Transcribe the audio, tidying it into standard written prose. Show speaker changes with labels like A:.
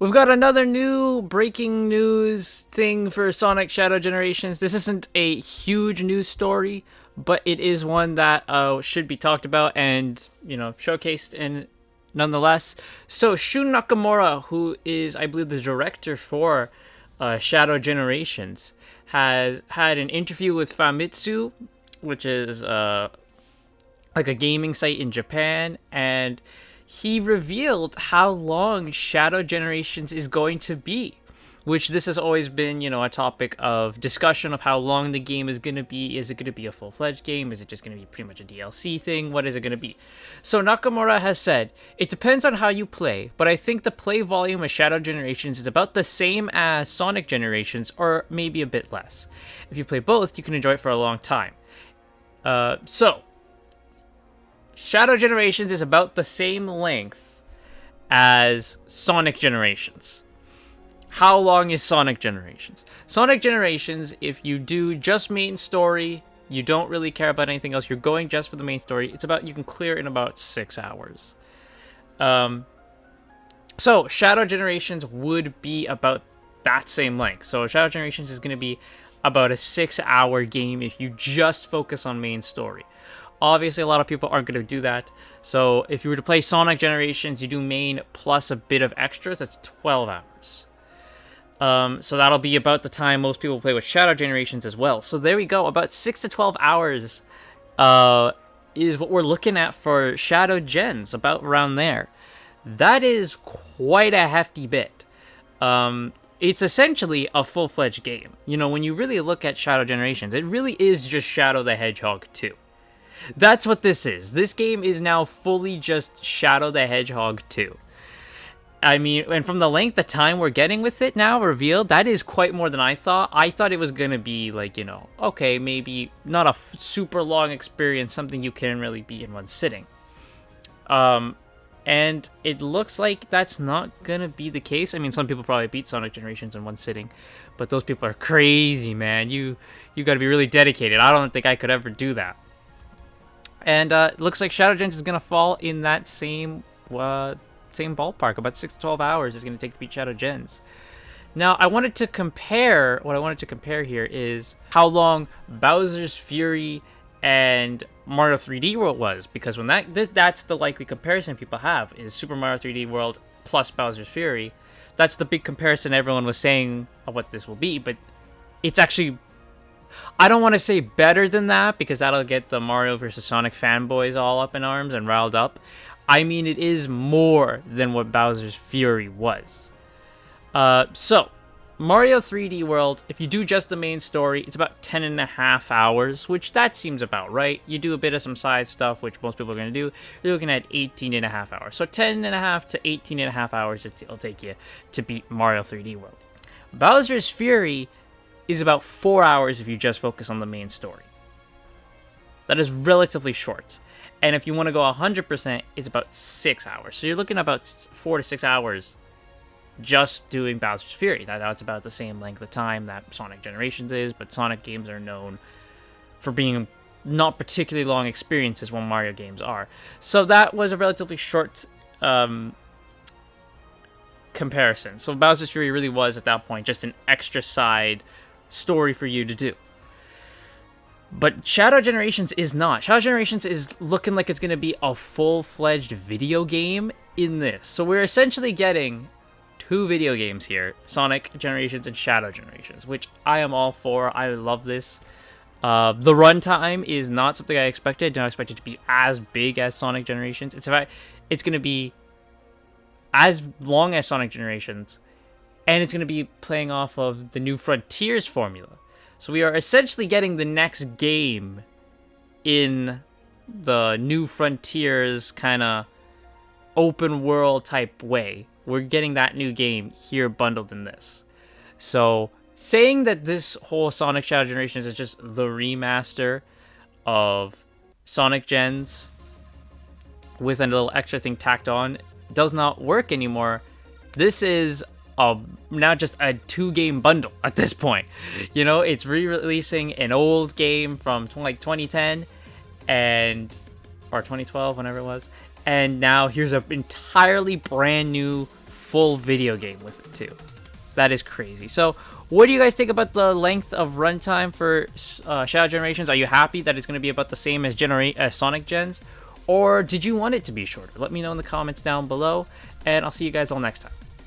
A: We've got another new breaking news thing for Sonic Shadow Generations. This isn't a huge news story, but it is one that should be talked about and, showcased in nonetheless. So, Shun Nakamura, who is, I believe, the director for Shadow Generations, has had an interview with Famitsu, which is like a gaming site in Japan, and he revealed how long Shadow Generations is going to be. Which this has always been, a topic of discussion of how long the game is going to be. Is it going to be a full-fledged game? Is it just going to be pretty much a DLC thing? What is it going to be? So Nakamura has said, it depends on how you play, but I think the play volume of Shadow Generations is about the same as Sonic Generations, or maybe a bit less. If you play both, you can enjoy it for a long time. So, Shadow Generations is about the same length as Sonic Generations. How long is Sonic Generations? Sonic Generations, if you do just main story, you don't really care about anything else, you're going just for the main story, you can clear in about 6 hours. So, Shadow Generations would be about that same length. So, Shadow Generations is going to be about a 6-hour game if you just focus on main story. Obviously, a lot of people aren't going to do that. So, if you were to play Sonic Generations, you do main plus a bit of extras, that's 12 hours. So that'll be about the time most people play with Shadow Generations as well. So there we go. About 6 to 12 hours is what we're looking at for Shadow Gens, about around there. That is quite a hefty bit. It's essentially a full-fledged game. When you really look at Shadow Generations, it really is just Shadow the Hedgehog 2. That's what this is. This game is now fully just Shadow the Hedgehog 2. I mean, and from the length of time we're getting with it now revealed, that is quite more than I thought. I thought it was going to be like, okay, maybe not a super long experience, something you can really beat in one sitting. And it looks like that's not going to be the case. I mean, some people probably beat Sonic Generations in one sitting, but those people are crazy, man. You got to be really dedicated. I don't think I could ever do that. And it looks like Shadow Gens is going to fall in that same ballpark. About 6 to 12 hours is going to take to beat Shadow Gens. Now, what I wanted to compare here is how long Bowser's Fury and Mario 3D World was, because when that's the likely comparison people have, is Super Mario 3D World plus Bowser's Fury. That's the big comparison everyone was saying of what this will be, but it's actually, I don't want to say better than that, because that'll get the Mario vs. Sonic fanboys all up in arms and riled up. I mean, it is more than what Bowser's Fury was. So, Mario 3D World, if you do just the main story, it's about 10.5 hours, which that seems about right. You do a bit of some side stuff, which most people are going to do. You're looking at 18.5 hours. So 10.5 to 18.5 hours it'll take you to beat Mario 3D World. Bowser's Fury is about 4 hours if you just focus on the main story. That is relatively short. And if you want to go 100%, it's about 6 hours. So you're looking at about 4 to 6 hours just doing Bowser's Fury. That's about the same length of time that Sonic Generations is, but Sonic games are known for being not particularly long experiences when Mario games are. So that was a relatively short comparison. So Bowser's Fury really was, at that point, just an extra side story for you to do. But Shadow Generations is not. Shadow Generations is looking like it's going to be a full-fledged video game in this. So we're essentially getting 2 video games here, Sonic Generations and Shadow Generations, which I am all for. I love this. The runtime is not something I expected. I did not expect it to be as big as Sonic Generations. It's going to be as long as Sonic Generations, and it's going to be playing off of the New Frontiers formula. So we are essentially getting the next game in the New Frontiers kind of open world type way. We're getting that new game here bundled in this. So saying that this whole Sonic Shadow Generations is just the remaster of Sonic Gens with a little extra thing tacked on does not work anymore. This is now just a 2-game bundle at this point. It's re-releasing an old game from 2010 or 2012, whenever it was, and now here's an entirely brand new full video game with it too. That is crazy. So, what do you guys think about the length of runtime for Shadow Generations? Are you happy that it's going to be about the same as Sonic Gens? Or did you want it to be shorter? Let me know in the comments down below, and I'll see you guys all next time.